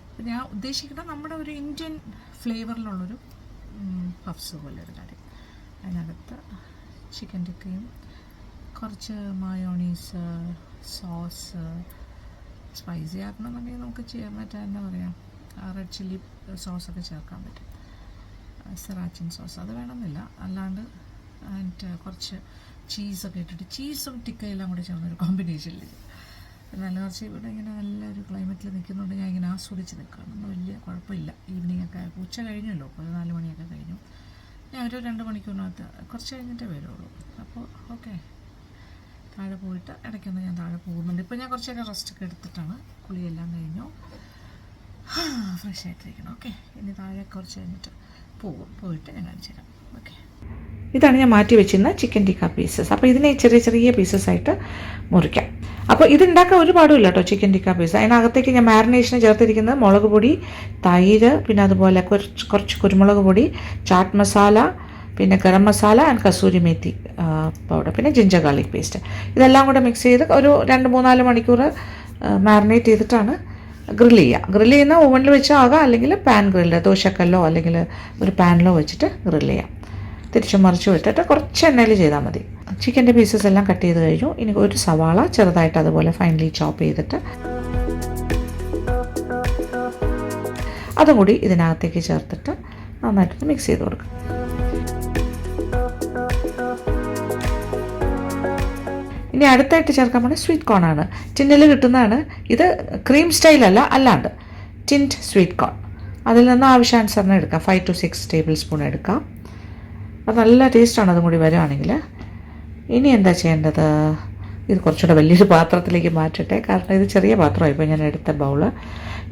അപ്പോൾ ഞാൻ ഉദ്ദേശിക്കുന്നത് നമ്മുടെ ഒരു ഇന്ത്യൻ ഫ്ലേവറിലുള്ളൊരു പഫ്സ് പോലെ ഒരു കാര്യം. അതിനകത്ത് ചിക്കൻ ടിക്കയും കുറച്ച് മയോണീസ്, സോസ്, സ്പൈസി ആക്കണമെന്നുണ്ടെങ്കിൽ നമുക്ക് ചെയ്യാൻ പറ്റുക, എന്താ പറയുക, റെഡ് ചില്ലി സോസൊക്കെ ചേർക്കാൻ പറ്റും, സിറാച്ചിൻ സോസ് അത് വേണമെന്നില്ല. അല്ലാണ്ട് കുറച്ച് ചീസൊക്കെ ഇട്ടിട്ട് ചീസും ടിക്കയെല്ലാം കൂടി ചേർന്നൊരു കോമ്പിനേഷനിൽ നല്ല കുറച്ച് ഇവിടെ ഇങ്ങനെ നല്ലൊരു ക്ലൈമറ്റിൽ നിൽക്കുന്നുണ്ട്. ഞാൻ ഇങ്ങനെ ആസ്വദിച്ച് നിൽക്കുകയാണ്, ഒന്നും വലിയ കുഴപ്പമില്ല. ഈവനിങ് ഒക്കെ ഉച്ച കഴിഞ്ഞല്ലോ, 14 മണിയൊക്കെ കഴിഞ്ഞു. ഞാൻ ഒരു 2 മണിക്കൂറിനകത്ത് കുറച്ച് കഴിഞ്ഞിട്ടേ വരുള്ളൂ. അപ്പോൾ ഓക്കെ, താഴെ പോയിട്ട് ഇടയ്ക്കൊന്ന് ഞാൻ താഴെ പോകുന്നുണ്ട്. ഇപ്പോൾ ഞാൻ കുറച്ചൊക്കെ റെസ്റ്റൊക്കെ എടുത്തിട്ടാണ്, കുളിയെല്ലാം കഴിഞ്ഞു, ഫ്രഷ് ആയിട്ടിരിക്കണം. ഓക്കെ, ഇനി താഴെ കുറച്ച് കഴിഞ്ഞിട്ട് പോയിട്ട് ഞാൻ കാണിച്ചു തരാം. ഓക്കെ, ഇതാണ് ഞാൻ മാറ്റി വെച്ചിരുന്ന ചിക്കൻ ടിക്ക പീസസ്. അപ്പോൾ ഇതിനെ ചെറിയ പീസസ് ആയിട്ട് മുറിക്കാം. അപ്പോൾ ഇതുണ്ടാക്കാൻ ഒരുപാടുമില്ല കേട്ടോ ചിക്കൻ ടിക്ക പീസ്. അതിനകത്തേക്ക് ഞാൻ മാരിനേഷന് ചേർത്തിരിക്കുന്നത് മുളക് പൊടി, തൈര്, പിന്നെ അതുപോലെ കുറച്ച് കുരുമുളക് പൊടി, ചാറ്റ് മസാല, പിന്നെ ഗരം മസാല ആൻഡ് കസൂരി മേത്തി പൗഡർ, പിന്നെ ജിഞ്ചർ ഗാർലിക് പേസ്റ്റ്. ഇതെല്ലാം കൂടെ മിക്സ് ചെയ്ത് ഒരു 2-3-4 മണിക്കൂർ മാരിനേറ്റ് ചെയ്തിട്ടാണ് ഗ്രില്ല് ചെയ്യുക. ഗ്രില്ല് ചെയ്യുന്ന ഓവനിൽ വെച്ചാകാം, അല്ലെങ്കിൽ പാൻ ഗ്രില്ല് ദോശക്കല്ലോ അല്ലെങ്കിൽ ഒരു പാനിലോ വെച്ചിട്ട് ഗ്രില്ല് ചെയ്യാം. തിരിച്ചു മറിച്ച് വിട്ടിട്ട് കുറച്ച് എണ്ണയിൽ ചെയ്താൽ മതി. ചിക്കൻ്റെ പീസസ് എല്ലാം കട്ട് ചെയ്ത് കഴിഞ്ഞു. ഇനി ഒരു സവാള ചെറുതായിട്ട് അതുപോലെ ഫൈനലി ചോപ്പ് ചെയ്തിട്ട് അതും കൂടി ഇതിനകത്തേക്ക് ചേർത്തിട്ട് നന്നായിട്ടൊന്ന് മിക്സ് ചെയ്ത് കൊടുക്കുക. ഇനി അടുത്തായിട്ട് ചേർക്കാൻ പോകുന്നത് സ്വീറ്റ് കോൺ ആണ്. ടിന്നിൽ കിട്ടുന്നതാണ് ഇത്. ക്രീം സ്റ്റൈലല്ല, അല്ലാണ്ട് ടിൻഡ് സ്വീറ്റ് കോൺ. അതിൽ നിന്ന് ആവശ്യാനുസരണം എടുക്കാം. 5 to 6 ടേബിൾ സ്പൂൺ എടുക്കാം. അത് നല്ല ടേസ്റ്റാണ് അതും കൂടി വരുവാണെങ്കിൽ. ഇനി എന്താ ചെയ്യേണ്ടത്, ഇത് കുറച്ചുകൂടെ വലിയൊരു പാത്രത്തിലേക്ക് മാറ്റട്ടെ, കാരണം ഇത് ചെറിയ പാത്രമായി ഇപ്പോൾ ഞാൻ എടുത്ത ബൗള്.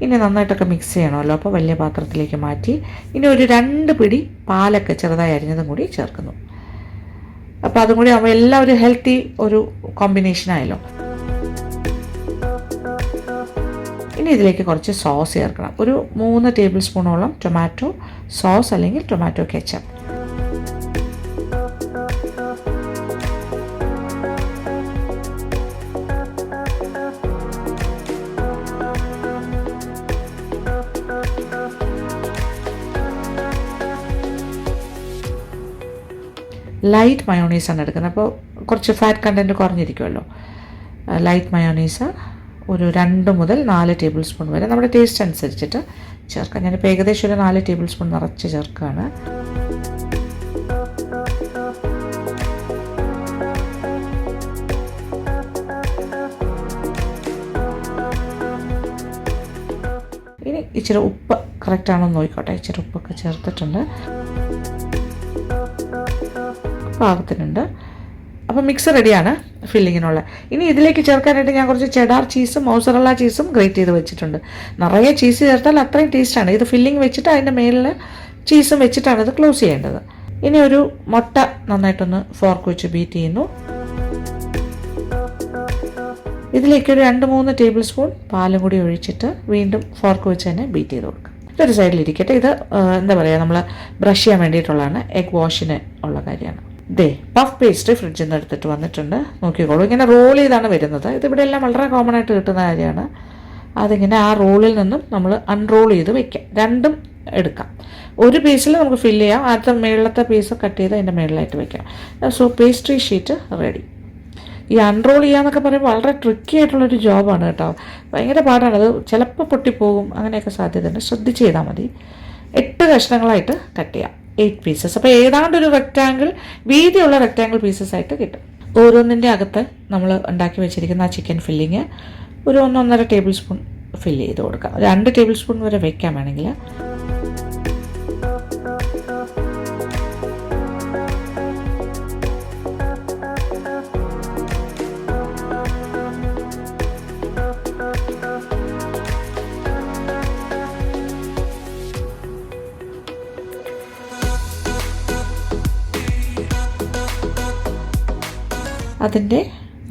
ഇനി നന്നായിട്ടൊക്കെ മിക്സ് ചെയ്യണമല്ലോ, അപ്പോൾ വലിയ പാത്രത്തിലേക്ക് മാറ്റി ഇനി ഒരു 2 പിടി പാലൊക്കെ ചെറുതായി അരിഞ്ഞതും കൂടി ചേർക്കുന്നു. അപ്പോൾ അതും കൂടി ആകുമ്പോൾ എല്ലാം ഒരു ഹെൽത്തി ഒരു കോമ്പിനേഷനായല്ലോ. ഇനി ഇതിലേക്ക് കുറച്ച് സോസ് ചേർക്കണം. ഒരു 3 ടേബിൾ സ്പൂണോളം ടൊമാറ്റോ സോസ് അല്ലെങ്കിൽ ടൊമാറ്റോ കെച്ചപ്പ്. ലൈറ്റ് മയോണീസാണ് എടുക്കുന്നത്, അപ്പോൾ കുറച്ച് ഫാറ്റ് കണ്ടൻറ്റ് കുറഞ്ഞിരിക്കുമല്ലോ. ലൈറ്റ് മയോണീസ് ഒരു 2 മുതൽ 4 ടേബിൾ സ്പൂൺ വരെ നമ്മുടെ ടേസ്റ്റ് അനുസരിച്ചിട്ട് ചേർക്കാം. ഞാനിപ്പോൾ ഏകദേശം ഒരു 4 ടേബിൾ സ്പൂൺ നിറച്ച് ചേർക്കുകയാണ്. ഇനി ഇച്ചിരി ഉപ്പ് കറക്റ്റാണോ എന്ന് നോക്കിക്കോട്ടെ. ഇച്ചിരി ഉപ്പൊക്കെ ചേർത്തിട്ടുണ്ട്, പാകത്തിനുണ്ട്. അപ്പോൾ മിക്സ് റെഡിയാണ് ഫില്ലിങ്ങിനുള്ള. ഇനി ഇതിലേക്ക് ചേർക്കാനായിട്ട് ഞാൻ കുറച്ച് ചെഡാർ ചീസും മോസറല്ല ചീസും ഗ്രേറ്റ് ചെയ്ത് വെച്ചിട്ടുണ്ട്. നിറയെ ചീസ് ചേർത്താൽ അത്രയും ടേസ്റ്റാണ്. ഇത് ഫില്ലിങ് വെച്ചിട്ട് അതിൻ്റെ മേലിൽ ചീസും വെച്ചിട്ടാണ് ഇത് ക്ലോസ് ചെയ്യേണ്ടത്. ഇനി ഒരു മുട്ട നന്നായിട്ടൊന്ന് ഫോർക്ക് വെച്ച് ബീറ്റ് ചെയ്യുന്നു. ഇതിലേക്ക് ഒരു 2-3 ടേബിൾ സ്പൂൺ പാലും കൂടി ഒഴിച്ചിട്ട് വീണ്ടും ഫോർക്ക് വെച്ച് തന്നെ ബീറ്റ് ചെയ്ത് കൊടുക്കുക. ഇതൊരു സൈഡിലിരിക്കട്ടെ. ഇത് എന്താ പറയുക, നമ്മൾ ബ്രഷ് ചെയ്യാൻ വേണ്ടിയിട്ടുള്ളതാണ്, എഗ് വാഷിന് ഉള്ള കാര്യമാണ്. പഫ് പേസ്ട്രി ഫ്രിഡ്ജിൽ നിന്ന് എടുത്തിട്ട് വന്നിട്ടുണ്ട്. നോക്കിക്കോളൂ, ഇങ്ങനെ റോൾ ചെയ്താണ് വരുന്നത്. ഇതിവിടെ എല്ലാം വളരെ കോമൺ ആയിട്ട് കിട്ടുന്ന കാര്യമാണ്. അതിങ്ങനെ ആ റോളിൽ നിന്നും നമ്മൾ അൺറോൾ ചെയ്ത് വെക്കാം. 2ഉം എടുക്കാം. ഒരു പീസിൽ നമുക്ക് ഫില്ല് ചെയ്യാം. ആദ്യത്തെ മേളിലത്തെ പീസ് കട്ട് ചെയ്ത് അതിൻ്റെ മേളിലായിട്ട് വെക്കാം. So pastry sheet ready. ഈ അൺറോൾ ചെയ്യാന്നൊക്കെ പറയുമ്പോൾ വളരെ ട്രിക്കി ആയിട്ടുള്ളൊരു ജോബാണ് കേട്ടോ. ഭയങ്കര പാടാണ്. അത് ചിലപ്പോൾ പൊട്ടിപ്പോകും, അങ്ങനെയൊക്കെ സാധ്യതയുണ്ട്. ശ്രദ്ധിച്ച് ചെയ്താൽ മതി. 8 കഷ്ണങ്ങളായിട്ട് കട്ട് ചെയ്യാം, 8 പീസസ്. അപ്പോൾ ഏതാണ്ട് ഒരു റെക്റ്റാങ്കിൾ, വീതിയുള്ള റെക്റ്റാങ്കിൾ പീസസ് ആയിട്ട് കിട്ടും. ഓരോന്നിൻ്റെ അകത്ത് നമ്മൾ ഉണ്ടാക്കി വെച്ചിരിക്കുന്ന ആ ചിക്കൻ ഫില്ലിങ് ഒരു 1-1.5 ടേബിൾ സ്പൂൺ ഫില്ല് ചെയ്ത് കൊടുക്കാം. 2 ടേബിൾ സ്പൂൺ വരെ വെക്കാൻ വേണമെങ്കിൽ. അതിൻ്റെ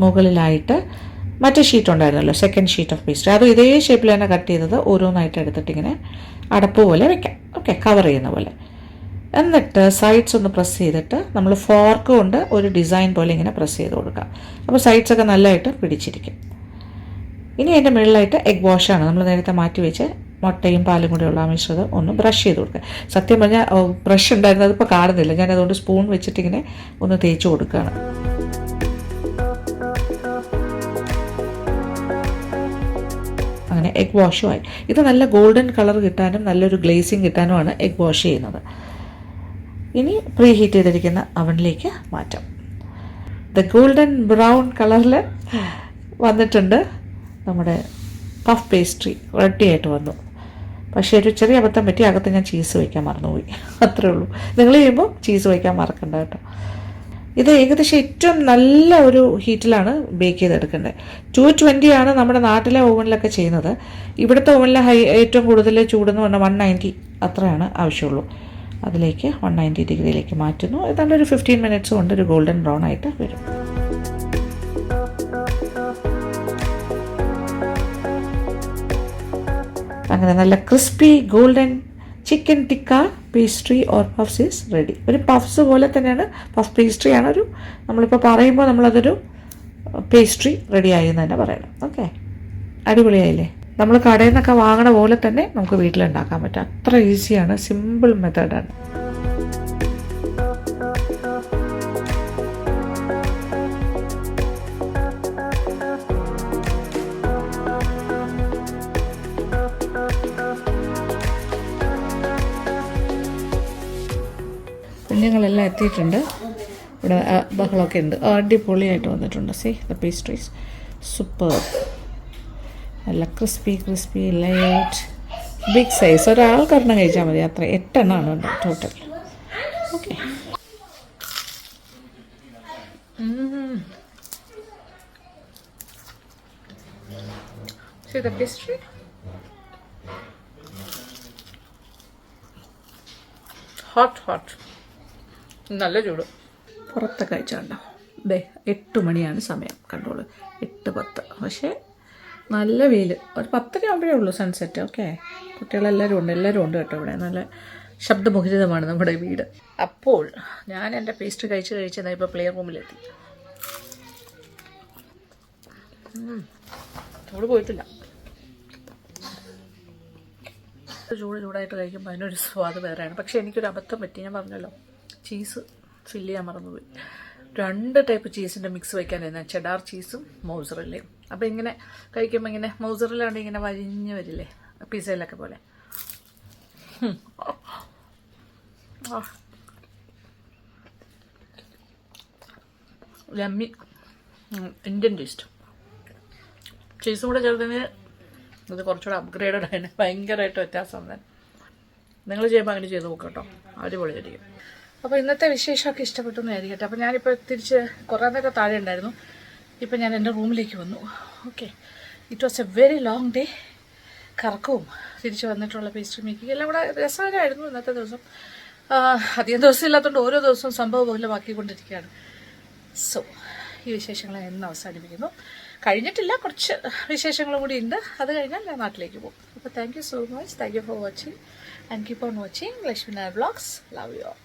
മുകളിലായിട്ട് മറ്റേ ഷീറ്റ് ഉണ്ടായിരുന്നല്ലോ, സെക്കൻഡ് ഷീറ്റ് ഓഫ് പേസ്ട്രി, അതും ഇതേ ഷേപ്പിൽ തന്നെ കട്ട് ചെയ്തത് ഓരോന്നായിട്ട് എടുത്തിട്ട് ഇങ്ങനെ അടപ്പ് പോലെ വെക്കാം. ഓക്കെ, കവർ ചെയ്യുന്ന പോലെ. എന്നിട്ട് സൈഡ്സ് ഒന്ന് പ്രസ് ചെയ്തിട്ട് നമ്മൾ ഫോർക്ക് കൊണ്ട് ഒരു ഡിസൈൻ പോലെ ഇങ്ങനെ പ്രസ് ചെയ്ത് കൊടുക്കാം. അപ്പോൾ സൈഡ്സൊക്കെ നല്ലതായിട്ട് പിടിച്ചിരിക്കും. ഇനി അതിൻ്റെ മുകളിലായിട്ട് എഗ് വാഷാണ് നമ്മൾ നേരത്തെ മാറ്റി വെച്ച് മുട്ടയും പാലും കൂടെയുള്ള ആ മിശ്രിതം ഒന്ന് ബ്രഷ് ചെയ്ത് കൊടുക്കുക. സത്യം പറഞ്ഞാൽ ബ്രഷ് ഉണ്ടായിരുന്നത് അതിപ്പോൾ കാണുന്നില്ല, ഞാൻ അതുകൊണ്ട് സ്പൂൺ വെച്ചിട്ടിങ്ങനെ ഒന്ന് തേച്ച് കൊടുക്കുകയാണ്. അങ്ങനെ എഗ് വാഷുമായി. ഇത് നല്ല ഗോൾഡൻ കളർ കിട്ടാനും നല്ലൊരു ഗ്ലേസിങ് കിട്ടാനുമാണ് എഗ് വാഷ് ചെയ്യുന്നത്. ഇനി പ്രീ ഹീറ്റ് ചെയ്തിരിക്കുന്ന അവനിലേക്ക് മാറ്റാം. ദ ഗോൾഡൻ ബ്രൗൺ കളറിൽ വന്നിട്ടുണ്ട് നമ്മുടെ പഫ് പേസ്ട്രി, റെഡി ആയിട്ട് വന്നു. പക്ഷേ ഒരു ചെറിയ അബദ്ധം പറ്റി, അകത്ത് ഞാൻ ചീസ് വയ്ക്കാൻ മറന്നുപോയി, അത്രേ ഉള്ളൂ. നിങ്ങൾ ചെയ്യുമ്പോൾ ചീസ് വയ്ക്കാൻ മറക്കണ്ട കേട്ടോ. ഇത് ഏകദേശം ഏറ്റവും നല്ല ഒരു ഹീറ്റിലാണ് ബേക്ക് ചെയ്തെടുക്കേണ്ടത്. 220 ആണ് നമ്മുടെ നാട്ടിലെ ഓവനിലൊക്കെ ചെയ്യുന്നത്. ഇവിടുത്തെ ഓവനിൽ ഏറ്റവും കൂടുതൽ ചൂടെന്ന് പറഞ്ഞാൽ 190 അത്രയാണ് ആവശ്യമുള്ളൂ. അതിലേക്ക് 190 ഡിഗ്രിയിലേക്ക് മാറ്റുന്നു. ഏതാണ്ട് ഒരു 15 മിനിറ്റ്സ് കൊണ്ട് ഒരു ഗോൾഡൻ ബ്രൗൺ ആയിട്ട് വരും. അങ്ങനെ നല്ല crispy golden chicken tikka pastry or puffs is ready. ഒരു പഫ്സ് പോലെ തന്നെയാണ്, പഫ് പേസ്ട്രി ആണ്. ഒരു നമ്മളിപ്പോൾ പറയുമ്പോൾ നമ്മളതൊരു പേസ്ട്രി റെഡിയായി എന്ന് തന്നെ പറയണം. ഓക്കെ, അടിപൊളിയായില്ലേ? നമ്മൾ കടയിൽ നിന്നൊക്കെ വാങ്ങണ പോലെ തന്നെ നമുക്ക് വീട്ടിലുണ്ടാക്കാൻ പറ്റും. അത്ര ഈസിയാണ്, സിമ്പിൾ മെത്തേഡാണ്. കുഞ്ഞുങ്ങളെല്ലാം എത്തിയിട്ടുണ്ട്. ഇവിടെ ബഹളമൊക്കെ ഉണ്ട്. അടിപൊളിയായിട്ട് വന്നിട്ടുണ്ട്. See the pastries super. നല്ല ക്രിസ്പി ലൈറ്റ് ബിഗ് സൈസ്. ഒരാൾക്കൊരെണ്ണം കഴിച്ചാൽ മതി, അത്ര 8 എണ്ണമാണ് ഉണ്ട് total. Okay, see the pastry. Hot നല്ല ചൂട്. പുറത്തെ കാഴ്ച കണ്ടോ? 8 മണിയാണ് സമയം, കണ്ടോളൂ, 8:10. പക്ഷേ നല്ല വെയിൽ. ഒരു 10 ആകുമ്പോഴേ ഉള്ളൂ സൺസെറ്റ്. ഓക്കെ, കുട്ടികളെല്ലാവരും ഉണ്ട് കേട്ടോ. ഇവിടെ നല്ല ശബ്ദമുഖരിതമാണ് നമ്മുടെ വീട്. അപ്പോൾ ഞാൻ എൻ്റെ പേസ്ട്രി കഴിച്ച് ഇപ്പോൾ പ്ലേ റൂമിലെത്തി. ചൂട് പോയിട്ടില്ല. ചൂടായിട്ട് കഴിക്കുമ്പോൾ അതിനൊരു സ്വാദ് വേറെയാണ്. പക്ഷേ എനിക്കൊരു അബദ്ധം പറ്റി. ഞാൻ പറഞ്ഞല്ലോ, ചീസ് ഫില്ല് ചെയ്യാൻ മറന്നുപോയി. 2 ടൈപ്പ് ചീസിൻ്റെ മിക്സ് വയ്ക്കാനായിരുന്നു, ചെഡാർ ചീസും മൗസറല്ലയും. അപ്പോൾ ഇങ്ങനെ കഴിക്കുമ്പോൾ ഇങ്ങനെ മൗസറല്ലാണ്ട് ഇങ്ങനെ വരിഞ്ഞ് വരില്ലേ പിസയിലൊക്കെ പോലെ. Yummy Indian taste. ചീസും കൂടെ ചേർത്തതിന് ഇത് കുറച്ചുകൂടെ അപ്ഗ്രേഡഡ് ആയിട്ട് ഭയങ്കരമായിട്ട് വ്യത്യാസം തന്നെ. നിങ്ങൾ ചെയ്യുമ്പോൾ അങ്ങനെ ചെയ്ത് നോക്കാം കേട്ടോ, അടിപൊളിയായിരിക്കും. അപ്പോൾ ഇന്നത്തെ വിശേഷമൊക്കെ ഇഷ്ടപ്പെട്ടു എന്ന് ആയിരിക്കട്ടെ. അപ്പോൾ ഞാനിപ്പോൾ തിരിച്ച് കുറേ നേരം താഴെ ഉണ്ടായിരുന്നു. ഇപ്പം ഞാൻ എൻ്റെ റൂമിലേക്ക് വന്നു. Okay, it was a very long day. കറക്കവും തിരിച്ച് വന്നിട്ടുള്ള പേസ്ട്രി മേക്കിംഗ് എല്ലാം കൂടെ രസകരമായിരുന്നു ഇന്നത്തെ ദിവസം. അധികം ദിവസം ഇല്ലാത്തതുകൊണ്ട് ഓരോ ദിവസവും സംഭവബഹുലമാക്കിക്കൊണ്ടിരിക്കുകയാണ്. സോ ഈ വിശേഷങ്ങൾ എന്ന് അവസാനിപ്പിക്കുന്നു. കഴിഞ്ഞിട്ടില്ല, കുറച്ച് വിശേഷങ്ങളും കൂടി ഉണ്ട്. അത് കഴിഞ്ഞാൽ ഞാൻ നാട്ടിലേക്ക് പോകും. അപ്പോൾ thank you so much. Thank you for watching and keep on watching Lakshmi Nair vlogs. Love you all.